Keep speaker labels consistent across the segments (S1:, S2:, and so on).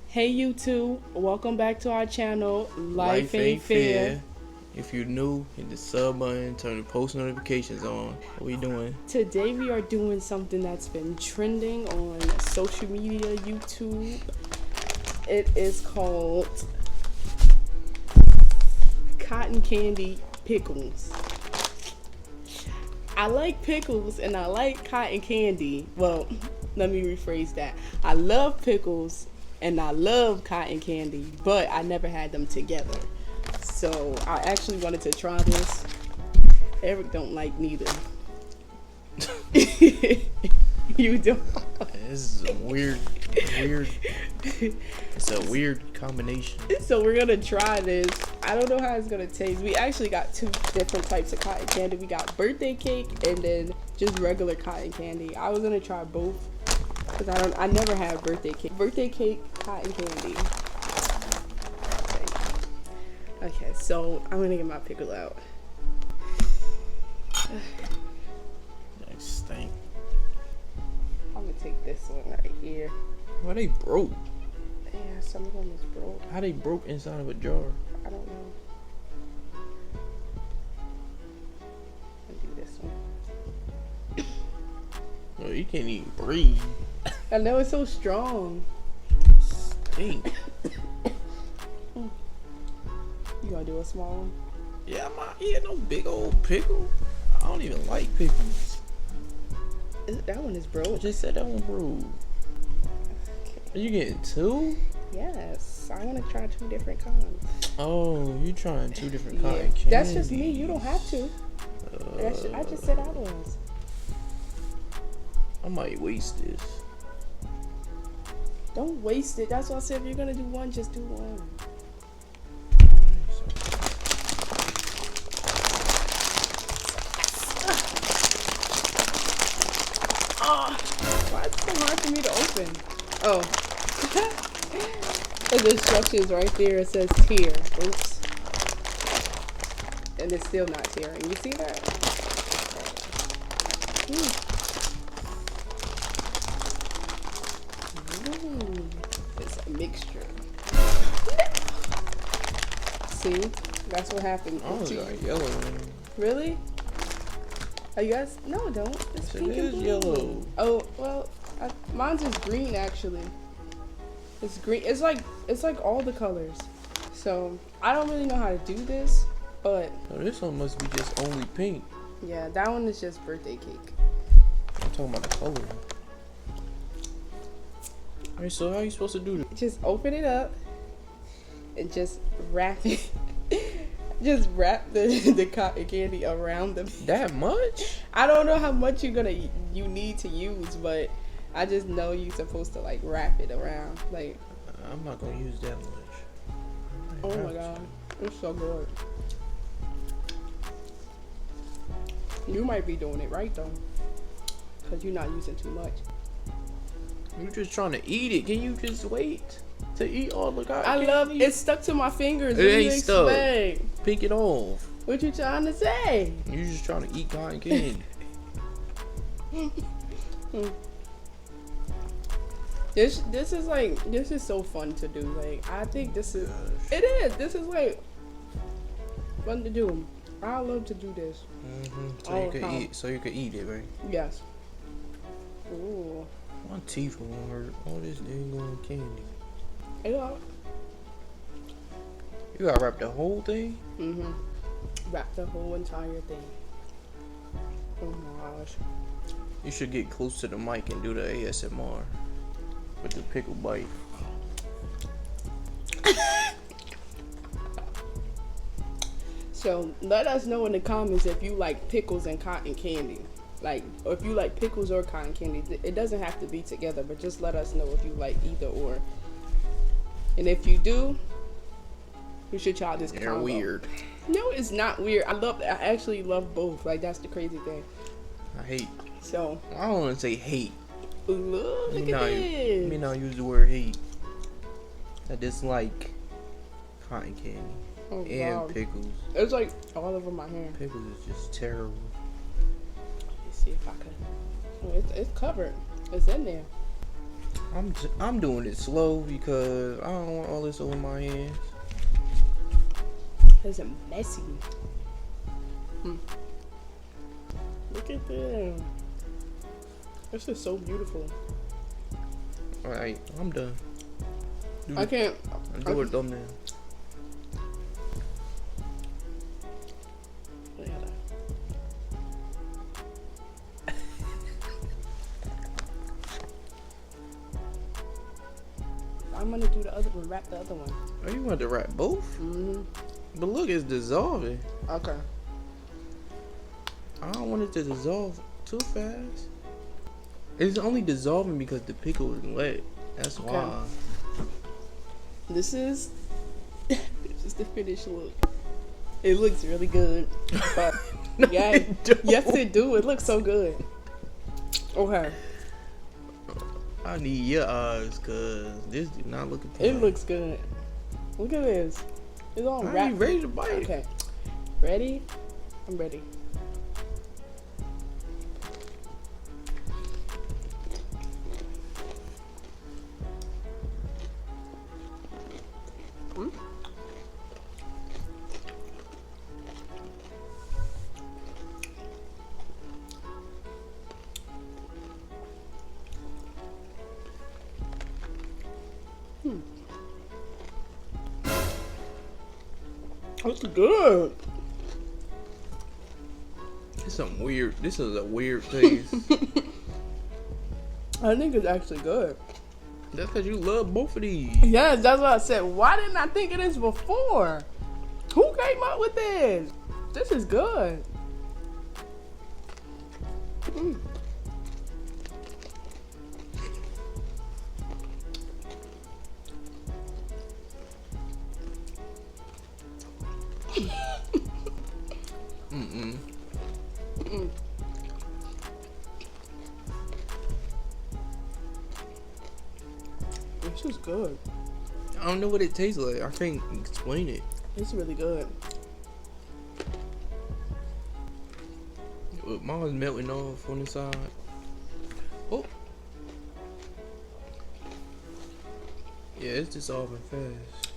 S1: Hey YouTube, welcome back to our channel, Life Ain't Fair.
S2: If you're new, hit the sub button, turn the post notifications on. What we doing?
S1: Today we are doing something that's been trending on social media, YouTube. It is called cotton candy pickles. I like pickles and I like cotton candy. Well, let me rephrase that. I love pickles and I love cotton candy, but I never had them together. So I actually wanted to try this. Eric don't like neither. You don't.
S2: This is a weird. It's a weird combination.
S1: So we're gonna try this. I don't know how it's gonna taste. We actually got two different types of cotton candy. We got birthday cake and then just regular cotton candy. I was gonna try both because I never had birthday cake. Birthday cake, cotton candy. Okay, so I'm gonna get my pickle out.
S2: Nice stink.
S1: I'm gonna take this one right here.
S2: Why they broke?
S1: Yeah, some of them is broke.
S2: How they broke inside of a jar?
S1: I don't know. I'll do this one.
S2: Oh, you can't even breathe.
S1: I know, it's so strong.
S2: Stink.
S1: You gonna do a small one?
S2: Yeah, I'm not eating no big old pickle. I don't even like pickles.
S1: That one is
S2: I
S1: broke.
S2: just said that one broke. Are you getting two?
S1: Yes, I want to try two different kinds.
S2: Oh, you trying two different
S1: Yeah,
S2: kinds of candy.
S1: that's just me. You don't have to. I just said I was.
S2: I might waste this.
S1: Don't waste it. That's why I said if you're gonna do one, just do one. Why is it so hard for me to open? Oh. The instructions right there. It says tear. Oops. And it's still not tearing. You see that? It's a mixture. See? That's what happened.
S2: Oh, it's got yellow.
S1: Really? Oh, you guys? No, don't. It's
S2: Yes,
S1: pink
S2: it
S1: and
S2: is
S1: blue.
S2: yellow.
S1: Oh, well, mine's is green actually. It's green. It's like all the colors. So I don't really know how to do this, but
S2: Oh, this one must be just only pink.
S1: yeah, that one is just birthday cake.
S2: I'm talking about the color. Alright, so how are you supposed to do this?
S1: Just open it up and just wrap it. Just wrap the cotton candy around them.
S2: That much?
S1: I don't know how much you need to use, but I just know you're supposed to like wrap it around. Like,
S2: I'm not gonna use that much.
S1: oh my god, it's so good. You might be doing it right though, cause you're not using too much.
S2: You're just trying to eat it. Can you just wait to eat all the cotton
S1: I
S2: candy?
S1: love it's stuck to my fingers.
S2: It
S1: What do you
S2: ain't stuck.
S1: expect?
S2: Pick it off.
S1: What you trying to say?
S2: You're just trying to eat cotton candy.
S1: This is so fun to do. Like, I think this is it is. This is like fun to do. I love to do this.
S2: So you could eat it, right?
S1: Yes. Ooh.
S2: My teeth won't hurt. All this dang candy.
S1: Yeah.
S2: You gotta wrap the whole thing?
S1: Mhm. Wrap the whole entire thing. Oh my gosh.
S2: You should get close to the mic and do the ASMR with the pickle bite.
S1: So let us know in the comments if you like pickles and cotton candy. Like, or if you like pickles or cotton candy. It doesn't have to be together, but just let us know if you like either or. And if you do, You should try this.
S2: They're
S1: combo.
S2: weird.
S1: No, it's not weird. I actually love both. Like, that's the crazy thing.
S2: I hate.
S1: So.
S2: I don't want to say hate.
S1: Look at
S2: Let
S1: this.
S2: me not use the word hate. I dislike cotton candy and pickles.
S1: It's like all over my hair.
S2: Pickles is just terrible.
S1: Let's see if I can. Oh, it's covered. It's in there.
S2: I'm doing it slow because I don't want all this over my hands.
S1: It's messy. Look at this. This is so beautiful.
S2: Alright, I'm done.
S1: I can't.
S2: Do a thumbnail.
S1: I'm gonna do the other one, wrap the other one.
S2: Oh, you want to wrap both?
S1: Mm-hmm.
S2: But look, it's dissolving.
S1: Okay.
S2: I don't want it to dissolve too fast. It's only dissolving because the pickle is wet. That's why.
S1: This is the finished look. It looks really good. But
S2: No,
S1: yeah,
S2: it don't.
S1: yes it do. It looks so good. Okay.
S2: I need your eyes because this do not look at
S1: It looks good. Look at this. It's all
S2: Are
S1: wrapped.
S2: you ready to bite?
S1: Okay. Ready? I'm ready. It's good.
S2: It's something weird. This is a weird taste.
S1: I think it's actually good.
S2: That's because you love both of these.
S1: Yes, that's what I said. Why didn't I think of this before? Who came up with this? This is good. This is good.
S2: I don't know what it tastes like. I can't explain it.
S1: It's really good.
S2: Mine's melting off on the side. Oh. Yeah, it's dissolving fast.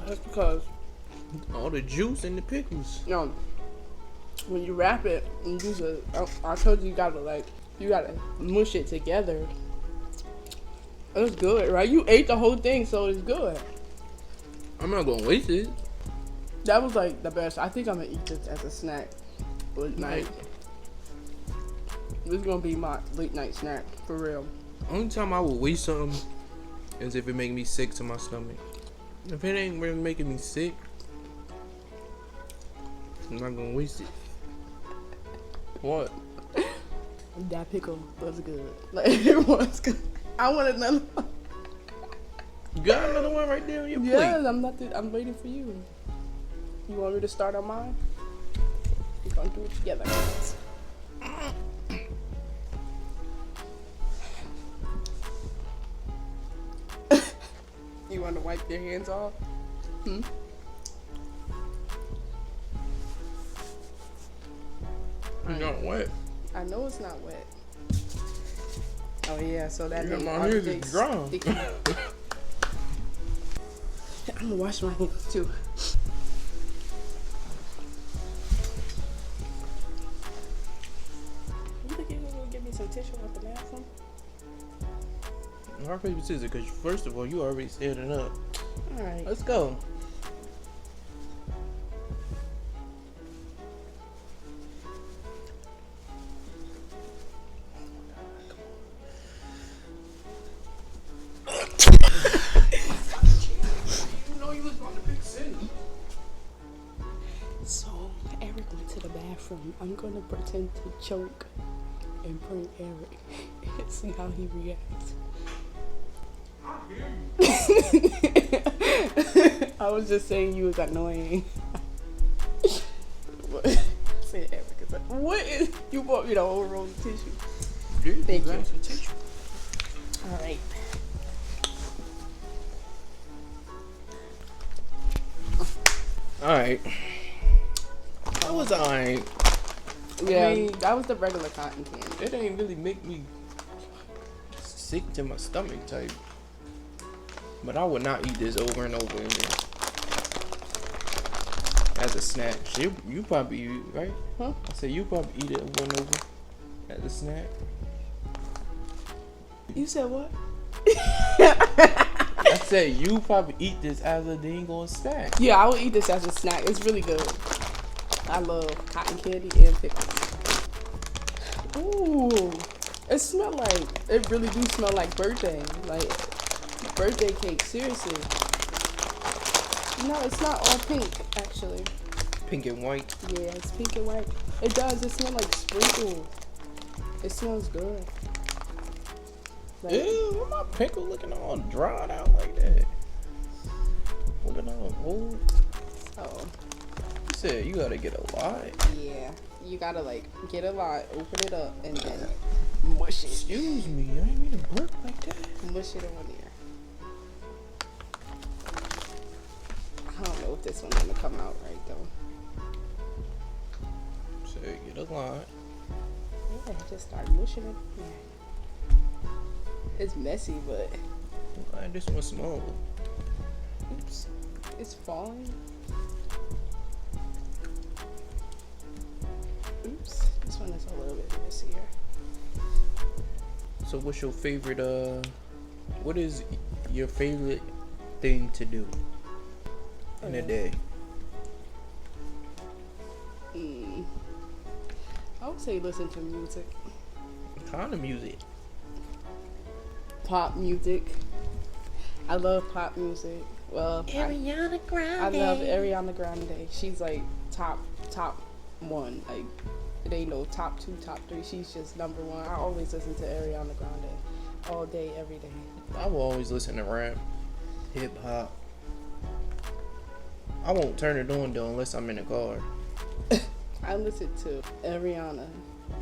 S1: That's because,
S2: All the juice and the pickles.
S1: you know, when you wrap it and use a, I told you gotta mush it together. It's good, right? You ate the whole thing, so it's good.
S2: I'm not gonna waste it.
S1: That was like the best. I think I'm gonna eat this as a snack late night. This is gonna be my late night snack for real.
S2: Only time I would waste something is if it make me sick to my stomach. If it ain't really making me sick, I'm not gonna waste it. What?
S1: That pickle was good. Like, it was good. I want another one.
S2: You got another one right there on your
S1: Yes,
S2: plate?
S1: I'm waiting for you. You want me to start on mine? We're gonna do it together. You want to wipe your hands off?
S2: It's not wet.
S1: I know it's not wet. Oh yeah, so that
S2: Yeah,
S1: means
S2: my
S1: all the
S2: hands is
S1: things
S2: dry.
S1: sticky. I'm gonna wash my hands too. You think you're gonna give me some tissue off the bathroom?
S2: Rock, paper, scissors, because first of all, you already standing up.
S1: All right.
S2: Let's go.
S1: So Eric went to the bathroom. I'm gonna pretend to choke and bring Eric and see how he reacts. I was just saying you was annoying. Say Erica's like, what is, you bought me the whole roll of tissue. Thank you.
S2: Tissue.
S1: All right.
S2: Alright. That was alright.
S1: Yeah,
S2: I mean,
S1: that was the regular cotton candy.
S2: it ain't really make me sick to my stomach type. But I would not eat this over and over again. As a snack. You probably eat it, right?
S1: Huh?
S2: I said you probably eat it over and over as a snack.
S1: You said what?
S2: I said you probably eat this as a dingo snack.
S1: Yeah, I would eat this as a snack. It's really good. I love cotton candy and pickles. Ooh, it really do smell like birthday. Like birthday cake, seriously. No, it's not all pink, actually.
S2: Pink and white.
S1: Yeah, it's pink and white. It does, it smells like sprinkles. It smells good. Like,
S2: Ew, why my pickle looking all dried out like that? Looking all old.
S1: oh,
S2: You said you gotta get a lot.
S1: yeah. You gotta like get a lot, open it up, and then mush it.
S2: Excuse me, I ain't mean to burp like that.
S1: Mush it on there. I don't know if this one's gonna come out right though.
S2: Say get a lot.
S1: Yeah, just start mushing it. Yeah. It's messy, but
S2: I'm glad this one's small.
S1: oops, it's falling. Oops, this one is a little bit messier.
S2: So what's your favorite what is your favorite thing to do in a day?
S1: I would say listen to music.
S2: What kind of music?
S1: Pop music. I love pop music. Well,
S3: Ariana Grande.
S1: I love Ariana Grande. She's like top one. Like it ain't no top 2, top 3. She's just number 1. I always listen to Ariana Grande all day, every day.
S2: I will always listen to rap, hip hop. I won't turn it on though unless I'm in the car.
S1: I listen to Ariana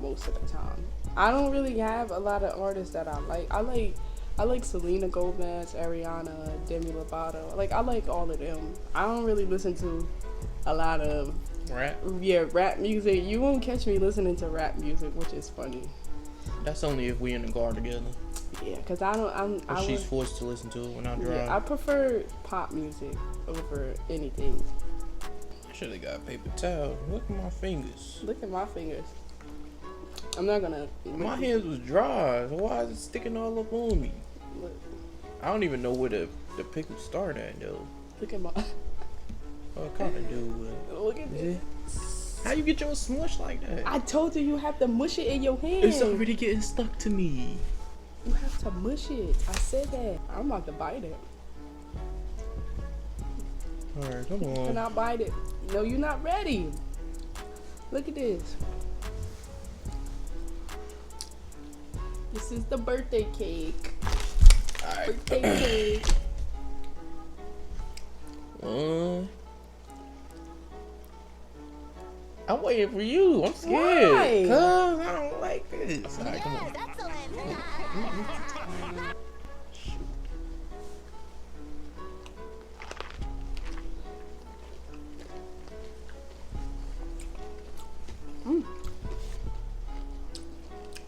S1: most of the time. I don't really have a lot of artists that I like. I like Selena Gomez, Ariana, Demi Lovato. Like I like all of them. I don't really listen to a lot of
S2: Rap?
S1: rap music. You won't catch me listening to rap music, which is funny.
S2: That's only if we in the car together.
S1: Yeah, cause I don't.
S2: Or she's forced to listen to it when I drive.
S1: Yeah, I prefer pop music over anything.
S2: I should have got a paper towel. Look at my fingers.
S1: Look at my fingers. I'm not gonna.
S2: My hands was dry. So why is it sticking all up on me?
S1: Look,
S2: I don't even know where the pickles start at though.
S1: look at my.
S2: Oh, I kind of do.
S1: Look at this.
S2: How you get your smush like that?
S1: I told you have to mush it in your hand.
S2: It's already getting stuck to me.
S1: You have to mush it. I said that. I'm about to bite it.
S2: Alright, come
S1: You
S2: on.
S1: cannot bite it. No, you're not ready. Look at this. This is the birthday cake.
S2: Alright.
S1: Birthday cake.
S2: One. I'm waiting for you. I'm scared.
S1: Why?
S2: Cause I don't like this. Alright, come on.
S3: That's a land.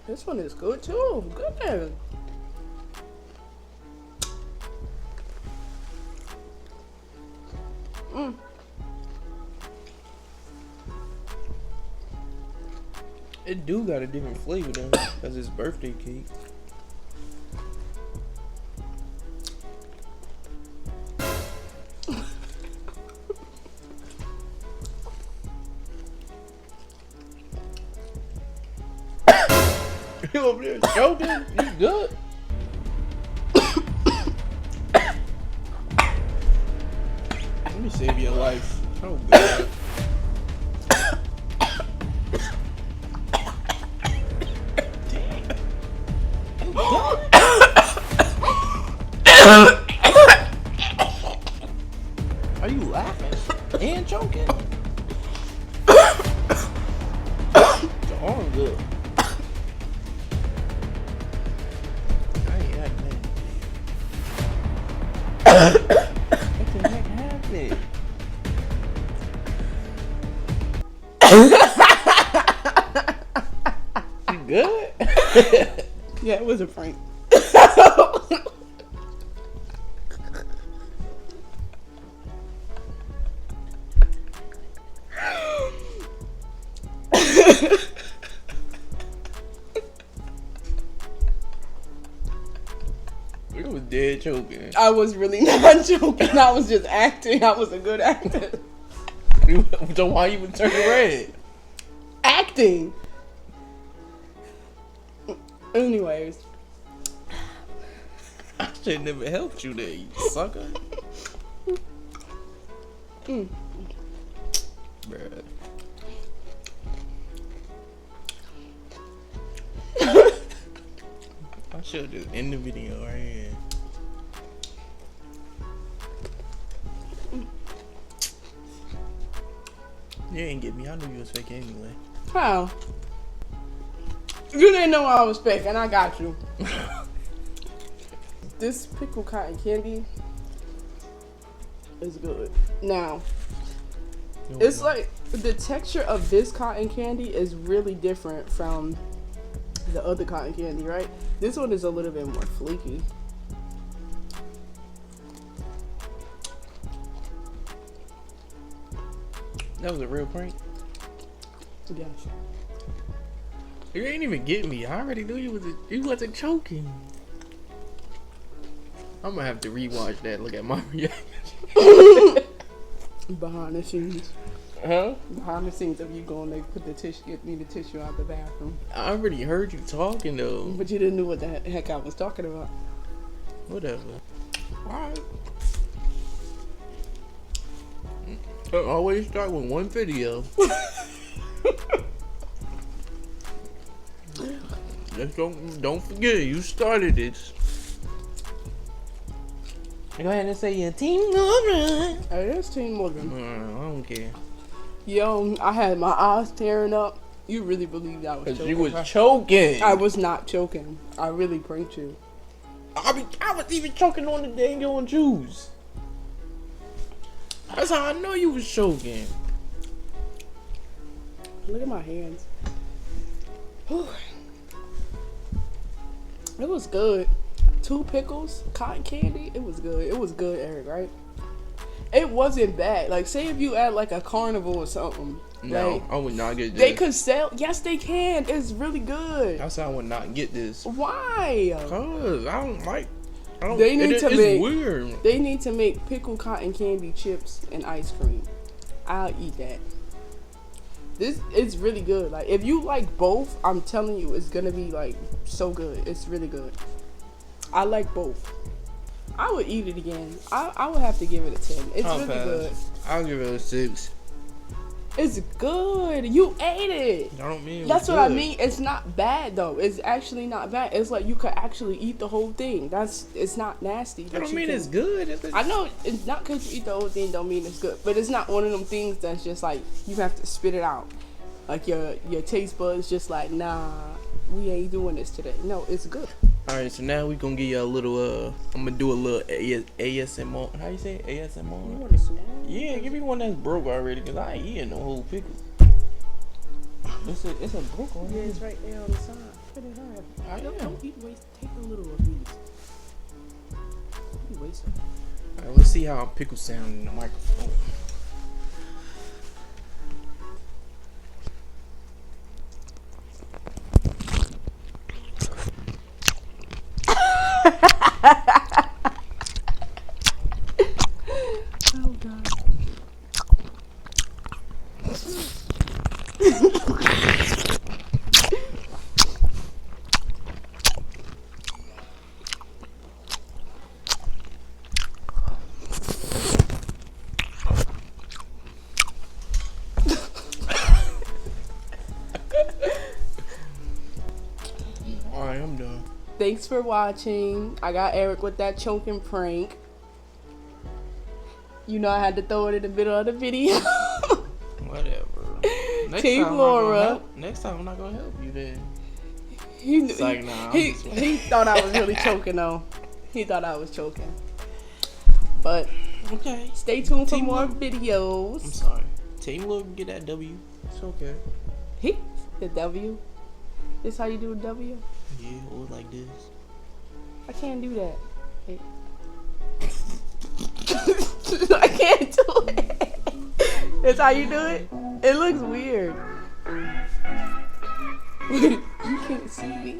S1: This one is good too. Goodness.
S2: It do got a different flavor though, cause it's birthday cake. You over there joking? You good? Let me save your life. Oh god. What the heck happened? You good?
S1: Yeah, it was a prank.
S2: You was dead choking.
S1: I was really not joking. I was just acting. I was a good actor.
S2: So why you would turn red?
S1: Acting. Anyways.
S2: I should never helped you there, you sucker. Bruh. I should just end the video right here. You ain't get me. I knew you was fake anyway.
S1: How? You didn't know I was fake, and I got you. This pickle cotton candy is good. Now, it's like the texture of this cotton candy is really different from the other cotton candy, right? This one is a little bit more flaky.
S2: That was a real prank?
S1: Yes.
S2: You ain't even get me. I already knew you wasn't choking. I'm gonna have to rewatch that. Look at my reaction.
S1: Behind the scenes.
S2: Huh?
S1: Behind the scenes of you going to put the tissue, get me the tissue out the bathroom.
S2: I already heard you talking though.
S1: But you didn't know what the heck I was talking about.
S2: Whatever. Alright. I always start with one video. Just don't forget, you started this. Go ahead and say your team over.
S1: It is Team Morgan.
S2: I don't care.
S1: Yo, I had my eyes tearing up. You really believed I was
S2: Cause
S1: choking?
S2: you was choking.
S1: I was not choking. I really pranked you.
S2: I was even choking on the dang on juice. That's how I know you was choking.
S1: Look at my hands. Whew. It was good. 2 pickles, cotton candy. It was good. It was good, Eric, right? It wasn't bad. Like, say if you at like a carnival or something.
S2: No,
S1: like,
S2: I would not get this.
S1: They could sell. Yes, they can. It's really good.
S2: That's how I would not get this.
S1: Why?
S2: Cause I don't like.
S1: They need to
S2: it's
S1: make.
S2: weird.
S1: They need to make pickle cotton candy chips and ice cream. I'll eat that. This it's really good. Like if you like both, I'm telling you, it's gonna be like so good. It's really good. I like both. I would eat it again. I would have to give it a 10. It's really good.
S2: I'll give it a 6.
S1: It's good. You ate it.
S2: I don't mean.
S1: That's what I mean. It's not bad though. It's actually not bad. It's like you could actually eat the whole thing. It's not nasty.
S2: I don't mean it's good.
S1: I know it's not because you eat the whole thing don't mean it's good, but it's not one of them things that's just like you have to spit it out. Like your taste buds just like, nah, we ain't doing this today. No, it's good.
S2: All right, so now we gonna give you a little. I'm gonna do a little ASMR. How you say it? ASMR?
S1: You want a small?
S2: Yeah, give me one that's broke already, cause I ain't eating no whole pickle. It's a broke one.
S1: Yeah, it's right there on the side. Put it high. Don't eat waste. Take a little of these. You waste it.
S2: All right, let's see how pickles sound in the microphone.
S1: Oh God.
S2: Alright, I'm done.
S1: Thanks for watching. I got Eric with that choking prank. You know I had to throw it in the middle of the video.
S2: Whatever.
S1: Team Laura.
S2: Next time I'm not gonna help you then.
S1: He
S2: Nah,
S1: thought I was really choking though. He thought I was choking. But
S2: Okay.
S1: stay tuned for more
S2: Teamwork.
S1: videos.
S2: I'm sorry. Teamwork get that W. It's okay.
S1: The W. This how you do a W?
S2: Yeah, or like this.
S1: I can't do that. Hey. I can't do it. That's how you do it? It looks weird. You can't see me.